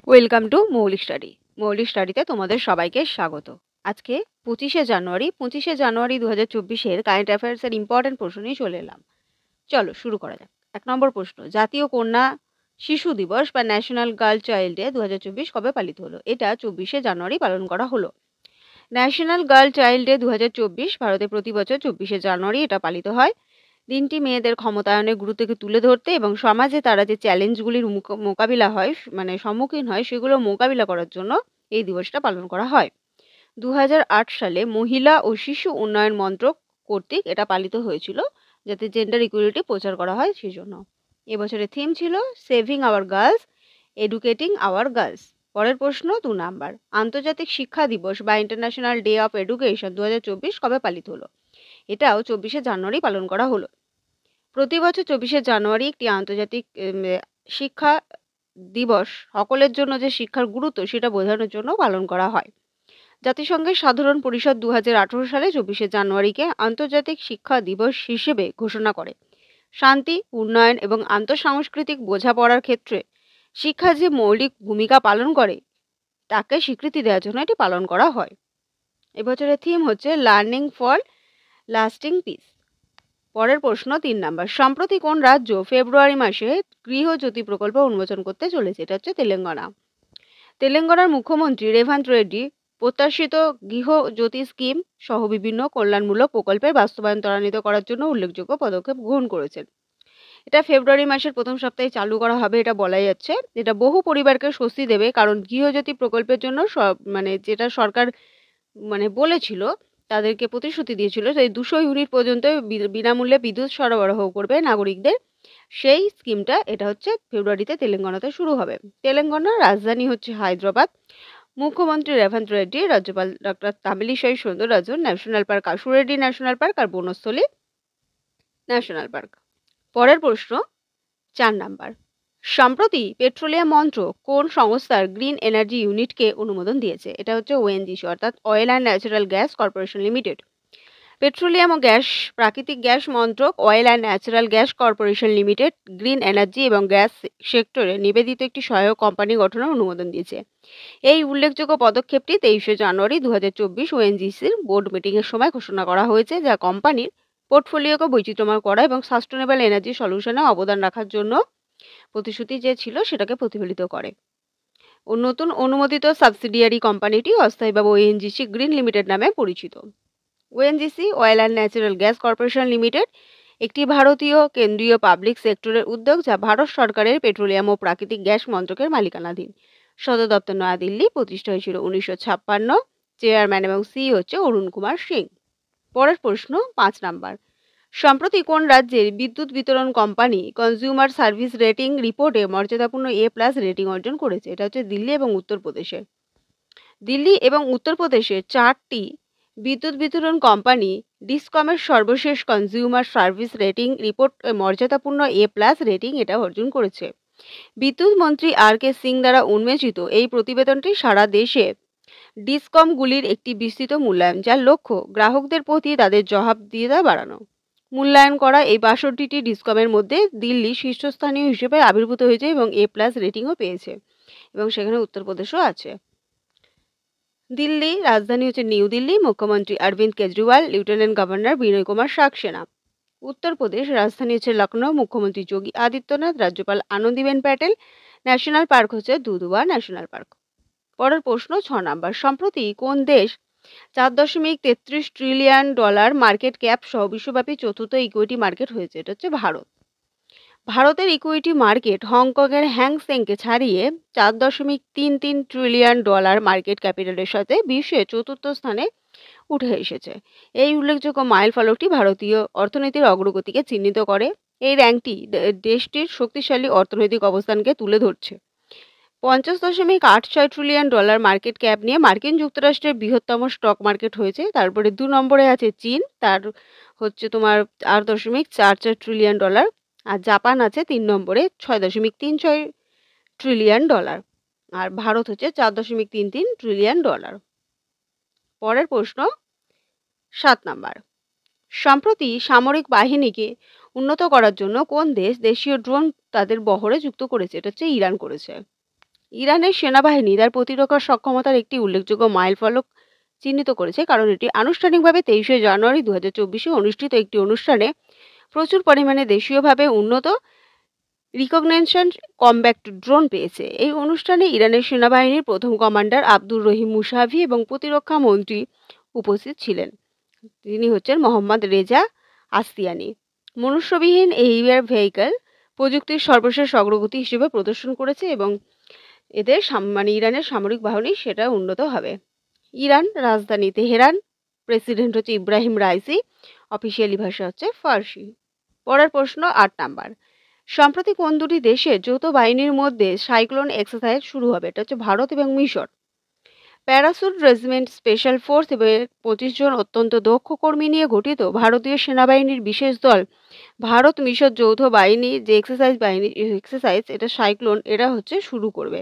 Welcome to মৌলিক study. মৌলিক স্টাডিতে তোমাদের সবাইকে স্বাগত। আজকে 25শে জানুয়ারি 2024-এর কারেন্ট অ্যাফেয়ার্সের ইম্পর্টেন্ট প্রশ্ন নিয়ে চলে এলাম। চলো শুরু করা যাক। 1 নম্বর প্রশ্ন, জাতীয় কন্যা শিশু দিবস বা ন্যাশনাল গার্ল চাইল্ড ডে 2024 কবে পালিত হলো? এটা 24শে জানুয়ারি পালন করা হলো। ন্যাশনাল গার্ল চাইল্ড ডে 2024 ভারতে প্রতি বছর 24শে জানুয়ারি এটা পালিত হয়। দিনটি মেয়েদের ক্ষমতায়নের গুরুত্বকে তুলে ধরতে এবং সমাজে তারা যে চ্যালেঞ্জগুলির মোকাবিলা হয় সম্মুখীন হয় সেগুলো মোকাবিলা করার জন্য এই দিবসটা পালন করা হয়। 2008 সালে মহিলা ও শিশু উন্নয়ন মন্ত্রক কর্তৃক এটা পালিত হয়েছিল, যাতে জেন্ডার ইকুয়ালিটি প্রচার করা হয় সেজন্য। এবছরের থিম ছিল saving our girls, educating our girls. পরের প্রশ্ন 2 নাম্বার, আন্তর্জাতিক শিক্ষা দিবস বা ইন্টারন্যাশনাল ডে অফ এডুকেশন 2024 কবে পালিত হলো? এটাও 24শে জানুয়ারি পালন করা হলো। প্রতি বছর 24শে জানুয়ারি একটি আন্তর্জাতিক শিক্ষা দিবস সকলের জন্য যে শিক্ষার গুরুত্ব সেটা বোঝানোর জন্য পালন করা হয়। জাতিসংঘের সাধারণ পরিষদ 2018 সালে 24শে জানুয়ারিকে আন্তর্জাতিক শিক্ষা দিবস হিসেবে ঘোষণা করে। শান্তি, উন্নয়ন এবং আন্তঃসাংস্কৃতিক বোঝাপড়ার ক্ষেত্রে শিক্ষা যে মৌলিক ভূমিকা পালন করে তাকে স্বীকৃতি দেওয়ার জন্য এটি পালন করা হয়। এবছরের থিম হচ্ছে লার্নিং ফর লাস্টিং পিস। পরের প্রশ্ন 3 নাম্বার, সম্প্রতি কোন রাজ্য ফেব্রুয়ারি মাসে গৃহজ্যোতি প্রকল্প উন্মোচন করতে চলেছে? এটা হচ্ছে তেলেঙ্গানা। তেলেঙ্গানার মুখ্যমন্ত্রী রেভান্ত রেড্ডি প্রত্যাশিত গৃহজ্যোতি স্কিম সহ বিভিন্ন কল্যাণমূলক প্রকল্পের বাস্তবায়ন ত্বরান্বিত করার জন্য উল্লেখযোগ্য পদক্ষেপ গ্রহণ করেছেন। এটা ফেব্রুয়ারি মাসের প্রথম সপ্তাহে চালু করা হবে, এটা বলা যাচ্ছে। এটা বহু পরিবারকে স্বস্তি দেবে, কারণ গৃহজ্যোতি প্রকল্পের জন্য যেটা সরকার বলেছিল, তাদেরকে প্রতিশ্রুতি দিয়েছিল যে 200 ইউনিট পর্যন্ত বিনামূল্যে বিদ্যুৎ সরবরাহ করবে নাগরিকদের। সেই স্কিমটা এটা হচ্ছে ফেব্রুয়ারিতে তেলেঙ্গানাতে শুরু হবে। তেলেঙ্গানার রাজধানী হচ্ছে হায়দ্রাবাদ। মুখ্যমন্ত্রী রেভান্ত রেড্ডি, রাজ্যপাল doctor Tamilisai Soundararajan, national park আশুরেড্ডি ন্যাশনাল পার্ক আর বনস্থলী ন্যাশনাল পার্ক। পরের প্রশ্ন 4 নাম্বার, সম্প্রতি পেট্রোলিয়াম মন্ত্রক কোন সংস্থার গ্রিন এনার্জি ইউনিটকে অনুমোদন দিয়েছে? এটা হচ্ছে ওএনজিসি অর্থাৎ Oil and Natural Gas Corporation Limited. Petroleum ও প্রাকৃতিক গ্যাস মন্ত্রক Oil and Natural Gas Corporation Limited green energy এবং গ্যাস সেক্টরে নিবেদিত একটি সহায়ক কোম্পানি গঠনের অনুমোদন দিয়েছে। এই উল্লেখযোগ্য পদক্ষেপটি 23শে জানুয়ারি 2024 ওএনজিসির বোর্ড মিটিংয়ের সময় ঘোষণা করা হয়েছে, যা কোম্পানির পোর্টফোলিওকে বৈচিত্র্যময় করা এবং সাস্টেনেবল এনার্জি সলিউশনে অবদান রাখার জন্য প্রতিশ্রুতি যে ছিল সেটাকে প্রতিফলিত করে। নতুন অনুমোদিত সাবসিডিয়ারি কোম্পানিটি অস্থায়ীভাবে ওএনজিসি গ্রিন লিমিটেড নামে পরিচিত। ONGC oil and Natural Gas Corporation limited একটি ভারতীয় কেন্দ্রীয় পাবলিক সেক্টরের উদ্যোগ, যা ভারত সরকারের পেট্রোলিয়াম ও প্রাকৃতিক গ্যাস মন্ত্রকের মালিকানাধীন। সদর দপ্তর নয়াদিল্লি, প্রতিষ্ঠা হয়েছিল 1956। চেয়ারম্যান এবং সিই হচ্ছে অরুণ কুমার সিং। পরের প্রশ্ন 5 নাম্বার, সম্প্রতি কোন রাজ্যের বিদ্যুৎ বিতরণ কোম্পানি কনজিউমার সার্ভিস রেটিং রিপোর্টে মর্যাদাপূর্ণ A+ রেটিং অর্জন করেছে? এটা হচ্ছে দিল্লি এবং উত্তরপ্রদেশে। দিল্লি এবং উত্তরপ্রদেশের 4টি বিদ্যুৎ বিতরণ কোম্পানি ডিসকমের সর্বশেষ কনজিউমার সার্ভিস রেটিং রিপোর্ট মর্যাদাপূর্ণ A+ রেটিং এটা অর্জন করেছে। বিদ্যুৎ মন্ত্রী R.K. সিং দ্বারা উন্মোচিত এই প্রতিবেদনটি সারা দেশে ডিসকমগুলির একটি বিস্তৃত মূল্যায়ন, যার লক্ষ্য গ্রাহকদের প্রতি তাদের জবাবদিহিতা বাড়ানো। মূল্যায়ন করা এই 62টি ডিসকমের মধ্যে দিল্লি শীর্ষস্থানীয় হিসেবে আবির্ভূত হয়েছে এবং A+ রেটিংও পেয়েছে, এবং সেখানে উত্তরপ্রদেশও আছে। দিল্লি রাজধানী হচ্ছে নিউ দিল্লি, মুখ্যমন্ত্রী অরবিন্দ কেজরিওয়াল, লেফটেন্যান্ট গভর্নর বিনয় কুমার সাক্সেনা। উত্তরপ্রদেশ রাজধানী হচ্ছে লখনৌ, মুখ্যমন্ত্রী যোগী আদিত্যনাথ, রাজ্যপাল আনন্দীবেন প্যাটেল। ন্যাশনাল পার্ক হচ্ছে দুধুয়া ন্যাশনাল পার্ক। পরের প্রশ্ন 6 নাম্বার, সম্প্রতি কোন দেশ $4.33 ট্রিলিয়ন মার্কেট ক্যাপ সহ বিশ্বব্যাপী চতুর্থ ইকুইটি মার্কেট হয়েছে? এটা হচ্ছে ভারত। ভারতের ইকুইটি মার্কেট হংকংয়ের হ্যাংসেংকে ছাড়িয়ে $4.33 ট্রিলিয়ন মার্কেট ক্যাপিটালের সাথে বিশ্বে চতুর্থ স্থানে উঠে এসেছে। এই উল্লেখযোগ্য মাইল ফলকটি ভারতীয় অর্থনীতির অগ্রগতিকে চিহ্নিত করে। এই র্যাঙ্কটি দেশটির শক্তিশালী অর্থনৈতিক অবস্থানকে তুলে ধরছে। $50.86 ট্রিলিয়ন মার্কেট ক্যাপ নিয়ে মার্কিন যুক্তরাষ্ট্রের বৃহত্তম স্টক মার্কেট হয়েছে। তারপরে 2 নম্বরে আছে চীন, তার হচ্ছে তোমার $8.44 ট্রিলিয়ন। আর জাপান আছে 3 নম্বরে $6.36 ট্রিলিয়ন। আর ভারত হচ্ছে $4.33 ট্রিলিয়ন। পরের প্রশ্ন 7 নাম্বার, সম্প্রতি সামরিক বাহিনীকে উন্নত করার জন্য কোন দেশ দেশীয় ড্রোন তাদের বহরে যুক্ত করেছে? এটা হচ্ছে ইরান করেছে। ইরানের সেনাবাহিনী তার প্রতিরক্ষা সক্ষমতার একটি উল্লেখযোগ্য মাইলফলক চিহ্নিত করেছে, কারণ এটি আনুষ্ঠানিকভাবে 23শে জানুয়ারি 2024-এ অনুষ্ঠিত একটি অনুষ্ঠানে প্রচুর পরিমাণে দেশীয়ভাবে উন্নত রিকগনিশন কম্ব্যাক্ট ড্রোন পেয়েছে। এই অনুষ্ঠানে ইরানের সেনাবাহিনীর প্রথম কমান্ডার আব্দুর রহিম মুসাভি এবং প্রতিরক্ষা মন্ত্রী উপস্থিত ছিলেন। তিনি হচ্ছেন মোহাম্মদ রেজা আসতিয়ানি। মনুষ্যবিহীন এই এয়ার ভেহিকল প্রযুক্তির সর্বশেষ অগ্রগতি হিসেবে প্রদর্শন করেছে এবং এদের ইরানের সামরিক বাহিনী সেটা উন্নত হবে। ইরান রাজধানী তেহরান, প্রেসিডেন্ট হচ্ছে ইব্রাহিম রাইসি, অফিসিয়ালি ভাষা হচ্ছে ফার্সি। পরের প্রশ্ন 8 নাম্বার। সম্প্রতি কোন দুটি দেশের যৌথ বাহিনীর মধ্যে সাইক্লোন এক্সারসাইজ শুরু হবে? এটা হচ্ছে ভারত এবং মিশর। প্যারাসুট রেজিমেন্ট স্পেশাল ফোর্স এবং 25 জন অত্যন্ত দক্ষ কর্মী নিয়ে গঠিত ভারতীয় সেনাবাহিনীর বিশেষ দল ভারত মিশর যৌথ বাহিনী যে এক্সারসাইজ এটা সাইক্লোন এটা হচ্ছে শুরু করবে।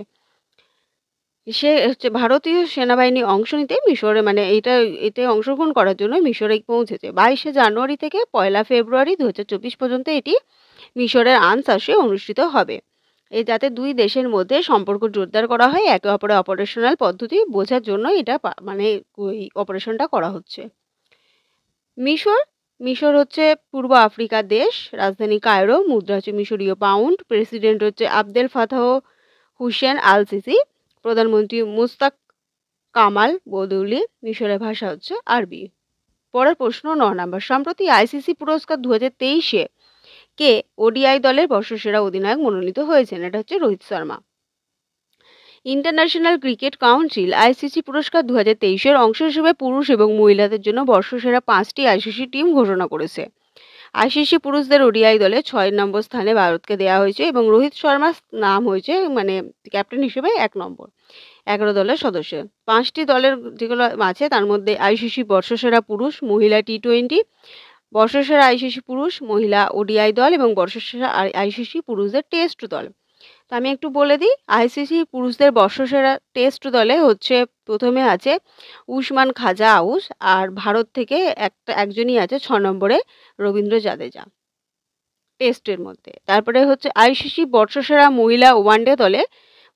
সে হচ্ছে ভারতীয় সেনাবাহিনী অংশ নিতে মিশরে এতে অংশগ্রহণ করার জন্য মিশরে পৌঁছেছে। 22শে জানুয়ারি থেকে 1 ফেব্রুয়ারি 2024 পর্যন্ত এটি মিশরের আনসাসে অনুষ্ঠিত হবে। যাতে দুই দেশের মধ্যে সম্পর্ক জোরদার করা হয়, একে অপরের অপারেশনাল পদ্ধতি বোঝার জন্য এটা ওই অপারেশনটা করা হচ্ছে। মিশর হচ্ছে পূর্ব আফ্রিকার দেশ, রাজধানী কায়রো, মুদ্রা হচ্ছে মিশরীয় পাউন্ড, প্রেসিডেন্ট হচ্ছে Abdel Fattah Hussein al Sisi, প্রধানমন্ত্রী মুস্তাক কামাল বদৌলি, মিশরের ভাষা হচ্ছে আরবি। পরের প্রশ্ন 9 নাম্বার। সম্প্রতি আইসিসি পুরস্কার 2023-এ কে ওডিআই দলের বর্ষসেরা অধিনায়ক মনোনীত হয়েছেন? এটা হচ্ছে Rohit Sharma. International cricket council ICC পুরস্কার 2023-এর অংশ হিসেবে পুরুষ এবং মহিলাদের জন্য বর্ষসেরা 5টি আইসিসি টিম ঘোষণা করেছে। আইসিসি পুরুষদের ওডিআই দলে 6 নম্বর স্থানে ভারতকে দেওয়া হয়েছে এবং রোহিত শর্মার নাম হয়েছে ক্যাপ্টেন হিসেবে 1 নম্বর। 11 দলের সদস্য। 5টি দলের যেগুলো আছে তার মধ্যে আইসিসি বর্ষসেরা পুরুষ মহিলা টি20, বর্ষসেরা আইসিসি পুরুষ মহিলা ওডিআই দল এবং বর্ষসেরা আইসিসি পুরুষদের টেস্ট দল। তো আমি একটু বলে দিই, আইসিসি পুরুষদের বর্ষসেরা টেস্ট দলে হচ্ছে প্রথমে আছে উসমান খাজা আউস, আর ভারত থেকে একজনই আছে 6 নম্বরে রবীন্দ্র জাদেজা টেস্টের মধ্যে। তারপরে হচ্ছে আইসিসি বর্ষসেরা মহিলা ওয়ানডে দলে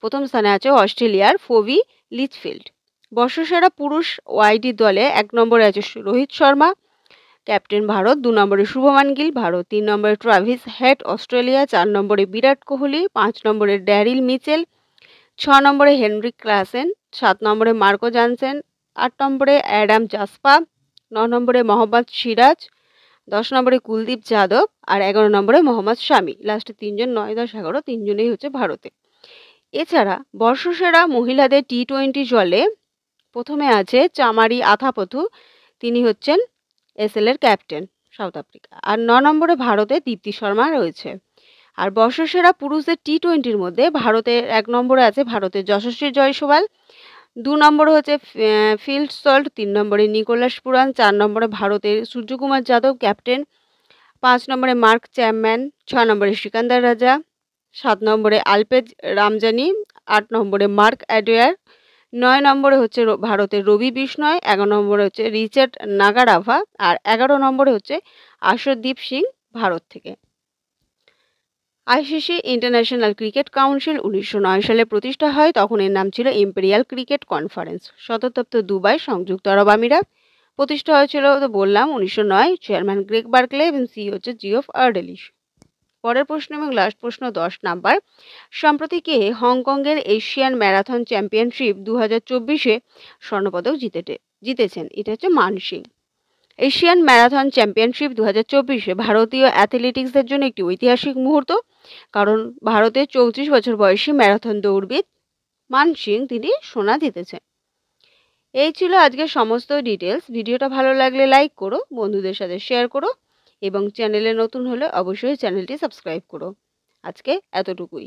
প্রথম স্থানে আছে অস্ট্রেলিয়ার ফোভি লিচফিল্ড। বর্ষসেরা পুরুষ ওয়াইডি দলে 1 নম্বরে আছে রোহিত শর্মা, ক্যাপ্টেন ভারত, 2 নম্বরে শুভমান গিল ভারত, 3 নম্বরে ট্রাভিস হেড অস্ট্রেলিয়া, 4 নম্বরে বিরাট কোহলি, 5 নম্বরে ড্যারিল মিচেল, 6 নম্বরে হেনরিক ক্লাসেন, 7 নম্বরে মার্কো জনসন, 8 নম্বরে অ্যাডাম জাসপা, 9 নম্বরে মোহাম্মদ সিরাজ, 10 নম্বরে কুলদীপ যাদব আর 11 নম্বরে মোহাম্মদ শামি। লাস্টে 3 জন 9, 10, 11 3জনেই হচ্ছে ভারতে। এছাড়া বর্ষসেরা মহিলাদের টি20 দলে প্রথমে আছে চামারি আথাপথু, তিনি হচ্ছেন এসএল এর ক্যাপ্টেন সাউথ আফ্রিকা। আর 9 নম্বরে ভারতে দীপ্তি শর্মা রয়েছে। আর বর্ষসেরা পুরুষদের টি20-র মধ্যে ভারতের 1 নম্বরে আছে ভারতের যশস্বী জয়সওয়াল, 2 নম্বরে হচ্ছে ফিল্ড সল্ট, 3 নম্বরে নিকোলাস পুরান, 4 নম্বরে ভারতের সূর্যকুমার যাদব ক্যাপ্টেন, 5 নম্বরে মার্ক চ্যাপম্যান, 6 নম্বরে সিকান্দার রাজা, 7 নম্বরে আলপেজ রামজানি, 8 নম্বরে মার্ক অ্যাডওয়ার, 9 নম্বরে হচ্ছে ভারতের রবি বিষ্ণয়, 11 নম্বরে হচ্ছে রিচার্ড নাগারাভা আর 11 নম্বরে হচ্ছে আশরদীপ সিং ভারত থেকে। আইসিসি ইন্টারন্যাশনাল ক্রিকেট কাউন্সিল 1909 সালে প্রতিষ্ঠা হয়, তখন এর নাম ছিল ইম্পেরিয়াল ক্রিকেট কনফারেন্স। সদর দপ্তর দুবাই, সংযুক্ত আরব আমিরাত। প্রতিষ্ঠা হয়েছিল তো বললাম 1909, চেয়ারম্যান গ্রেগ বার্কলে এবং সিইও হচ্ছে জিওফ আর্ডেলিশ। পরের প্রশ্ন এবং লাস্ট প্রশ্ন 10 নাম্বার। সম্প্রতি কে হংকংয়ের এশিয়ান ম্যারাথন চ্যাম্পিয়নশিপ 2024-এ স্বর্ণপদক জিতেছেন? এটা হচ্ছে মান সিং। এশিয়ান ম্যারাথন চ্যাম্পিয়নশিপ 2024-এ ভারতীয় অ্যাথলেটিক্সদের জন্য একটি ঐতিহাসিক মুহূর্ত, কারণ ভারতের 34 বছর বয়সী ম্যারাথন দৌড়বিদ মান সিং তিনি সোনা জিতেছেন। এই ছিল আজকের সমস্ত ডিটেলস। ভিডিওটা ভালো লাগলে লাইক করো, বন্ধুদের সাথে শেয়ার করো এবং চ্যানেলে নতুন হলে অবশ্যই চ্যানেলটি সাবস্ক্রাইব করো। আজকে এতটুকুই।